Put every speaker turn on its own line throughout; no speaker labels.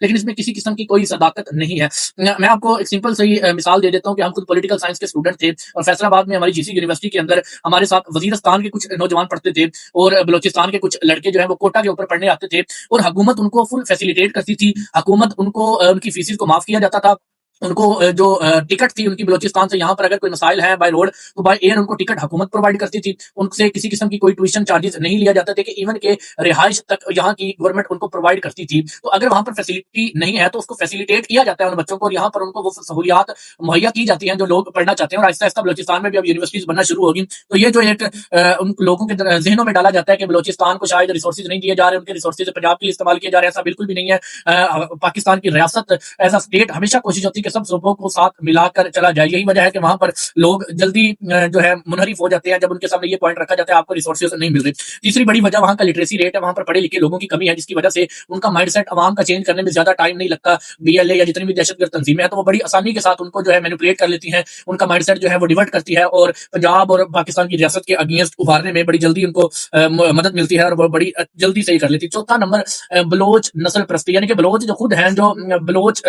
لیکن اس میں کسی قسم کی کوئی صداقت نہیں ہے۔ میں آپ کو ایک سمپل سی مثال دے دیتا ہوں کہ ہم خود پولیٹیکل سائنس کے اسٹوڈنٹ تھے اور فیصل آباد میں ہماری جی سی یونیورسٹی کے اندر ہمارے ساتھ وزیرستان کے کچھ نوجوان پڑھتے تھے اور بلوچستان کے کچھ لڑکے جو ہیں وہ کوٹا کے اوپر پڑھنے آتے تھے، اور حکومت ان کو فل فیسیلیٹیٹ کرتی تھی، حکومت ان کو ان کی فیسز کو معاف کیا جاتا تھا، ان کو جو ٹکٹ تھی ان کی بلوچستان سے یہاں پر اگر کوئی مسائل ہیں بائی روڈ تو بائی ایئر ان کو ٹکٹ حکومت پرووائڈ کرتی تھی، ان سے کسی قسم کی کوئی ٹیوشن چارجز نہیں لیا جاتا تھے کہ ایون کہ رہائش تک یہاں کی گورنمنٹ ان کو پرووائڈ کرتی تھی۔ تو اگر وہاں پر فیسلٹی نہیں ہے تو اس کو فیسیلیٹیٹ کیا جاتا ہے ان بچوں کو، اور یہاں پر ان کو وہ سہولیات مہیا کی جاتی ہیں جو لوگ پڑھنا چاہتے ہیں، اور آہستہ آہستہ بلوچستان میں بھی اب یونیورسٹیز بننا شروع ہوگی۔ تو یہ جو ایک ان لوگوں کے ذہنوں میں ڈالا جاتا ہے کہ بلوچستان کو شاید ریسورسز نہیں دیے جا رہے، ان کے ریسورسز پنجاب کے لیے استعمال کیے جا رہے ہیں، ایسا بالکل بھی نہیں ہے۔ پاکستان کی ریاست ایز اے اسٹیٹ ہمیشہ کوشش ہوتی ہے کہ سب صوبوں کو ساتھ ملا کر چلا جائے، یہی وجہ ہے کہ وہاں پر لوگ جلدی جو ہے منحرف ہو جاتے ہیں جب ان کے سامنے یہ پوائنٹ رکھا جاتا ہے آپ کو ریسورسز نہیں مل رہے۔ تیسری بڑی وجہ وہاں کا لٹریسی ریٹ ہے، وہاں پر پڑھے لکھے لوگوں کی کمی ہے، جس کی وجہ سے ان کا مائنڈ سیٹ عوام کا چینج کرنے میں زیادہ ٹائم نہیں لگتا۔ بی ایل اے یا جتنی بھی دہشت گرد تنظیمیں ہیں تو وہ بڑی آسانی کے ساتھ ان کو جو ہے مینیپولیٹ کر لیتی ہیں، ان کا مائنڈ سیٹ جو ہے وہ ڈیورٹ کرتی ہے، اور پنجاب اور پاکستان کی ریاست کے اگینسٹ ابھارنے میں بڑی جلدی ان کو مدد ملتی ہے اور وہ بڑی جلدی صحیح کر لیتی ہے۔ چوتھا نمبر بلوچ نسل پرستی، یعنی کہ بلوچ جو خود ہیں، جو بلوچ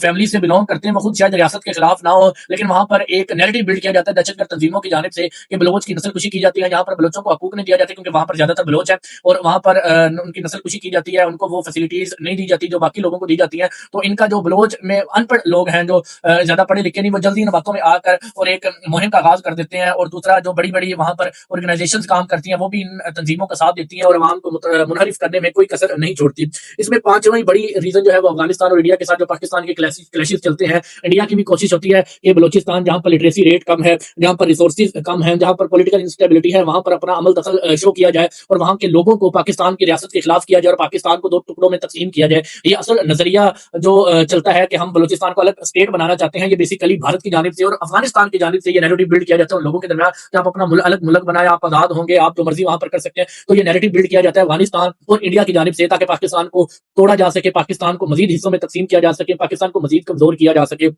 فیملی سے بلونگ کرتے ہیں، وہ خود شاید ریاست کے خلاف نہ ہو لیکن وہاں پر ایک نیریٹو بلڈ کیا جاتا ہے دہشت گرد تنظیموں کی جانب سے کہ بلوچ کی نسل کشی کی جاتی ہے، یہاں پر بلوچوں کو حقوق نہیں دیا جاتا کیونکہ وہاں پر زیادہ تر بلوچ ہے اور وہاں پر ان کی نسل کشی کی جاتی ہے، ان کو وہ فیسلٹیز نہیں دی جاتی جو باقی لوگوں کو دی جاتی ہیں۔ تو ان کا جو بلوچ میں ان پڑھ لوگ ہیں جو زیادہ پڑھے لکھے نہیں، وہ جلدی ان باتوں میں آ کر اور ایک مہم کا آغاز کر دیتے ہیں، اور دوسرا جو بڑی بڑی وہاں پر آرگنائزیشنز کام کرتی ہیں وہ بھی ان تنظیموں کا ساتھ دیتی ہیں اور عوام کو منحرف کرنے میں کوئی کسر نہیں چھوڑتی۔ اس میں پانچویں بڑی ریزن جو ہے وہ افغانستان اور انڈیا کے ساتھ جو پاکستان کے کلیشز چلتے ہیں۔ انڈیا کی بھی کوشش ہوتی ہے کہ بلوچستان جہاں پر لٹریسی ریٹ کم ہے، جہاں پر ریسورسز کم ہیں، جہاں پر پولیٹیکل انسٹیبلٹی ہے، وہاں پر اپنا عمل دخل شو کیا جائے اور وہاں کے لوگوں کو پاکستان کی ریاست کے خلاف کیا جائے اور پاکستان کو دو ٹکڑوں میں تقسیم کیا جائے۔ یہ اصل نظریہ جو چلتا ہے کہ ہم بلوچستان کو الگ اسٹیٹ بنانا چاہتے ہیں، یہ بیسیکلی بھارت کی جانب سے اور افغانستان کی جانب سے یہ نیریٹو بلڈ کیا جاتا ہے ان لوگوں کے درمیان کہ آپ اپنا الگ ملک بنائیں، آپ آزاد ہوں گے، آپ جو مرضی وہاں پر کر سکتے ہیں۔ تو یہ نیریٹو بلڈ کیا جاتا ہے افغانستان اور انڈیا کی جانب سے تاکہ پاکستان کو توڑا جا سکے، پاکستان کو مزید حصوں میں تقسیم کیا جا سکے، پاکستان کو مزید کمزور کیا جا سکے۔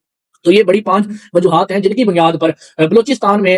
تو یہ بڑی 5 وجوہات ہیں جن کی بنیاد پر بلوچستان میں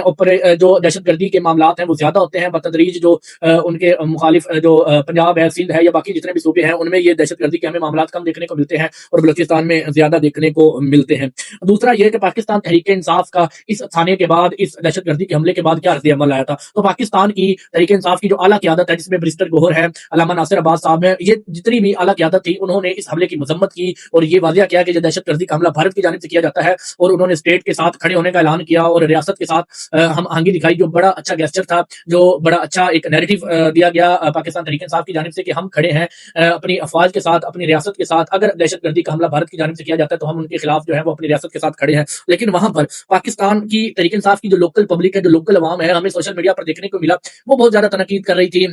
جو دہشت گردی کے معاملات ہیں وہ زیادہ ہوتے ہیں بتدریج، جو ان کے مخالف جو پنجاب ہے، سندھ ہے یا باقی جتنے بھی صوبے ہیں ان میں یہ دہشت گردی کے ہمیں معاملات کم دیکھنے کو ملتے ہیں اور بلوچستان میں زیادہ دیکھنے کو ملتے ہیں۔ دوسرا یہ کہ پاکستان تحریک انصاف کا اس تھانے کے بعد، اس دہشت گردی کے حملے کے بعد کیا رد عمل آیا تھا؟ تو پاکستان کی تحریک انصاف کی جو اعلیٰ قیادت ہے جس میں برسٹر گوہر ہے، علامہ ناصر عباس صاحب ہیں، یہ جتنی بھی اعلیٰ قیادت تھی انہوں نے اس حملے کی مذمت کی اور یہ واضح کیا کہ یہ دہشت گردی کا حملہ بھارت کی جانب سے کیا جاتا ہے، اور انہوں نے اسٹیٹ کے ساتھ کھڑے ہونے کا اعلان کیا اور ریاست کے ساتھ ہم آہنگی دکھائی، جو بڑا اچھا گیسچر تھا، جو بڑا اچھا ایک نیریٹو دیا گیا پاکستان تحریک انصاف کی جانب سے کہ ہم کھڑے ہیں اپنی افواج کے ساتھ، اپنی ریاست کے ساتھ، اگر دہشت گردی کا حملہ بھارت کی جانب سے کیا جاتا ہے تو ہم ان کے خلاف جو ہے وہ اپنی ریاست کے ساتھ کھڑے ہیں۔ لیکن وہاں پر پاکستان کی تحریک انصاف کی جو لوکل پبلک ہے، جو لوکل عوام ہے، ہمیں سوشل میڈیا پر دیکھنے کو ملا وہ بہت زیادہ تنقید کر رہی تھی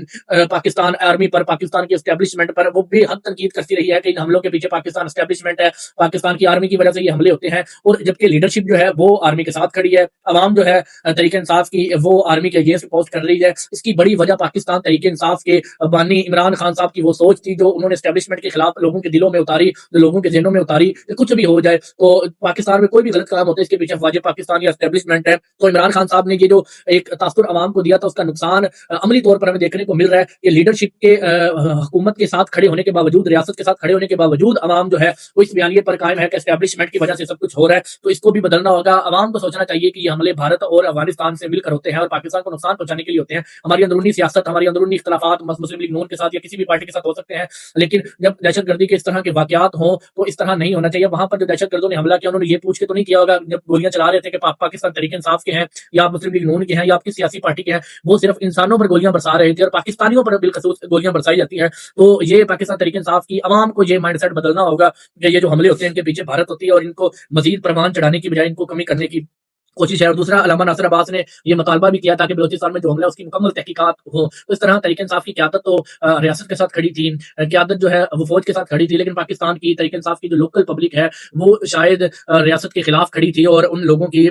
پاکستان آرمی پر، پاکستان کی اسٹیبلشمنٹ پر، وہ بے حد تنقید کرتی رہی ہے کہ ان حملوں کے پیچھے پاکستان اسٹیبلشمنٹ ہے، پاکستان کی آرمی کی وجہ سے یہ حملے ہوتے ہیں، اور جبکہ لیڈرشپ جو ہے وہ آرمی کے ساتھ کھڑی ہے، عوام جو ہے تحریک انصاف کی وہ آرمی کے اگینسٹ پوسٹ کر رہی ہے۔ اس کی بڑی وجہ پاکستان تحریک انصاف کے بانی عمران خان صاحب کی وہ سوچ تھی جو انہوں نے اسٹیبلشمنٹ کے خلاف لوگوں کے دلوں میں اتاری، لوگوں کے ذہنوں میں اتاری کہ کچھ بھی ہو جائے تو پاکستان میں کوئی بھی غلط کام ہوتا ہے اس کے پیچھے افواج پاکستان یا اسٹیبلشمنٹ ہے۔ تو عمران خان صاحب نے یہ جو ایک تاثر عوام کو دیا تھا اس کا نقصان عملی طور پر ہمیں دیکھنے کو مل رہا ہے کہ لیڈرشپ کے حکومت کے ساتھ کھڑے ہونے کے باوجود، ریاست کے ساتھ کھڑے ہونے کے باوجود عوام جو ہے وہ اس بیانیے پر قائم ہے کہ اسٹیبلشمنٹ کی وجہ سے سب کچھ ہو رہا ہے۔ تو اس کو بھی بدلنا ہوگا، عوام کو سوچنا چاہیے کہ یہ حملے بھارت اور افغانستان سے مل کر ہوتے ہیں اور پاکستان کو نقصان پہنچانے کے لیے ہوتے ہیں۔ ہماری اندرونی سیاست، ہماری اندرونی اختلافات مسلم لیگ نون کے ساتھ یا کسی بھی پارٹی کے ساتھ ہو سکتے ہیں، لیکن جب دہشت گردی کے اس طرح کے واقعات ہوں تو اس طرح نہیں ہونا چاہیے۔ وہاں پر جو دہشت گردوں نے حملہ کیا انہوں نے یہ پوچھ کے تو نہیں کیا ہوگا جب گولیاں چلا رہے تھے کہ پاکستان تحریک انصاف کے ہیں یا آپ مسلم لیگ نون کے ہیں یا آپ کس سیاسی پارٹی کے ہیں، وہ صرف انسانوں پر گولیاں برسا رہے تھے اور پاکستانیوں پر بالخصوص گولیاں برسائی جاتی ہیں۔ تو یہ پاکستان تحریک انصاف کی عوام کو یہ مائنڈ سیٹ بدلنا ہوگا کہ یہ جو حملے ہوتے ہیں ان کے پیچھے بھارت ہوتی ہے اور ان کو مزید پروان چڑھانے کی بجائے ان کو کمی کرنے کی کوشش ہے۔ اور دوسرا علامہ ناصر عباس نے یہ مطالبہ بھی کیا تھا کہ بلوچستان میں جو حملہ ہے اس کی مکمل تحقیقات ہو۔ تو اس طرح تحریک انصاف کی قیادت تو ریاست کے ساتھ کھڑی تھی، قیادت جو ہے وہ فوج کے ساتھ کھڑی تھی، لیکن پاکستان کی تحریک انصاف کی جو لوکل پبلک ہے وہ شاید ریاست کے خلاف کھڑی تھی اور ان لوگوں کی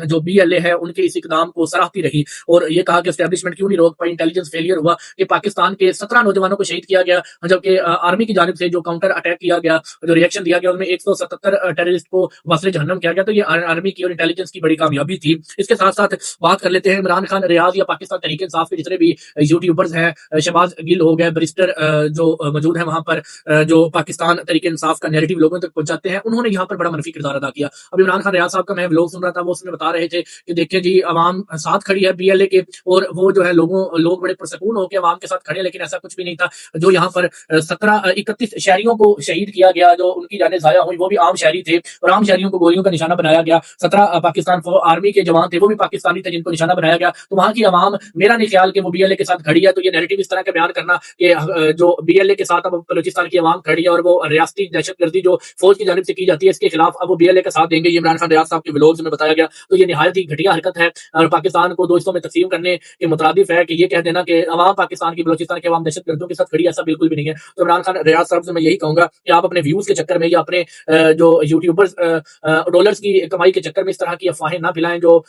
جو بی ایل اے ہے ان کے اس اقدام کو سراہتی رہی اور یہ کہا کہ اسٹیبلشمنٹ کیوں نہیں روک پائی، انٹیلیجنس فیلئر ہوا کہ پاکستان کے 17 نوجوانوں کو شہید کیا گیا، جبکہ آرمی کی جانب سے جو کاؤنٹر اٹیک کیا گیا، جو ریئیکشن دیا گیا، ان میں 177 ٹیررسٹ کو وصل جہنم کیا گیا۔ تو یہ آرمی کی اور انٹیلیجنس کی بڑی کامیابی کامیابی تھی۔ اس کے ساتھ ساتھ بات کر لیتے ہیں عمران خان ریاض یا پاکستان تحریک انصاف کے جتنے بھی یوٹیوبرز ہیں، شہباز گل ہو گئے، بریسٹر جو موجود ہیں وہاں پر، جو پاکستان تحریک انصاف کا نیریٹو لوگوں تک پہنچاتے ہیں، انہوں نے یہاں پر بڑا منفی کردار ادا کیا۔ اب عمران خان ریاض صاحب کا میں ولاگ سن رہا تھا، وہ اس میں بتا رہے تھے کہ دیکھیں جی عوام ساتھ کھڑی ہے بی ایل اے کے، اور وہ جو ہے لوگ بڑے پرسکون ہو کے عوام کے ساتھ کھڑے ہیں، لیکن ایسا کچھ بھی نہیں تھا۔ جو یہاں پر 31 شہریوں کو شہید کیا گیا، جو ان کی جانیں ضائع ہوئی، وہ بھی عام شہری تھے، اور عام شہریوں کو گولیوں کا نشانہ بنایا گیا۔ 17 پاکستان آرمی کے جوان تھے، وہ بھی پاکستانی تھے، جن کو نشانہ بنایا گیا۔ تو وہاں کی عوام، میرا نہیں خیال کہ وہ بی ایل اے کے ساتھ کھڑی ہے۔ تو یہ نیریٹو اس طرح کا بیان کرنا کہ جو بی ایل اے کے ساتھ اب بلوچستان کی عوام کھڑی ہے اور وہ ریاستی دہشت گردی جو فوج کی جانب سے کی جاتی ہے، اس کے خلاف اب وہ بی ایل اے کا ساتھ دیں گے، یہ عمران خان ریاض صاحب کے ولاگز میں بتایا گیا۔ تو یہ نہایت ہی گھٹیا حرکت ہے، اور پاکستان کو دو حصوں میں تقسیم کرنے کے مترادف ہے کہ یہ کہہ دینا کہ عوام پاکستان کی، بلوچستان کے عوام دہشت گردوں کے ساتھ کھڑی ہے، ایسا بالکل بھی نہیں ہے۔ تو عمران خان ریاض صاحب سے میں یہی کہوں گا کہ آپ اپنے ویوز کے چکر میں یا اپنے جو یوٹیوبرز ڈالرز کی کمائی کے چکر میں اس طرح کی افواہیں نہ پھیلائیں جو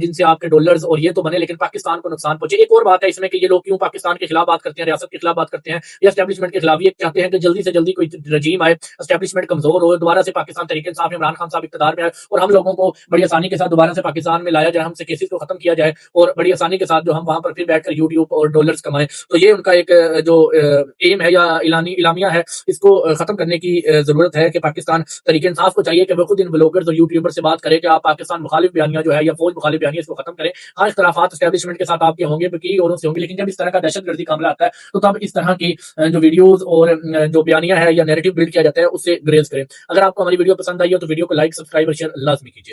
جن سے آپ کے ڈالرز اور یہ تو بنے لیکن پاکستان کو نقصان پہنچے۔ ایک اور بات ہے اس میں کہ یہ لوگ کیوں پاکستان کے خلاف بات کرتے ہیں، ریاست کے خلاف بات کرتے ہیں یا اسٹیبلشمنٹ کے خلاف، یہ چاہتے ہیں کہ جلدی سے جلدی کوئی رجیم آئے، اسٹیبلشمنٹ کمزور ہو، دوبارہ سے پاکستان تحریک انصاف عمران خان صاحب اقتدار میں آئے اور ہم لوگوں کو بڑی آسانی کے ساتھ دوبارہ سے پاکستان میں لایا جائے، ہم سے کیسز کو ختم کیا جائے اور بڑی آسانی کے ساتھ جو ہم وہاں پر پھر بیٹھ کر یوٹیوب اور ڈالرز کمائیں۔ تو یہ ان کا ایک جو ایم ہے یا اعلامیہ ہے، اس کو ختم کرنے کی ضرورت ہے کہ پاکستان تحریک انصاف کو چاہیے کہ وہ خود ان بلاگرز اور یوٹیوبر سے بات کرے کہ آپ پاکستان مخالف بیانیہ جو ہے یا فوج مخالف بیانیہ، اس کو ختم کریں۔ ہاں اختلافات اسٹیبلشمنٹ کے ساتھ آپ کے ہوں گے، بقی اوروں سے ہوں گے، لیکن جب اس طرح کا دہشت گردی کا معاملہ آتا ہے تو تب اس طرح کی جو ویڈیوز اور جو بیانیہ ہے یا نیریٹو بلڈ کیا جاتا ہے اس سے گریز کریں۔ اگر آپ کو ہماری ویڈیو پسند آئی ہو تو ویڈیو کو لائک، سبسکرائب اور شیئر لازمی کیجیے۔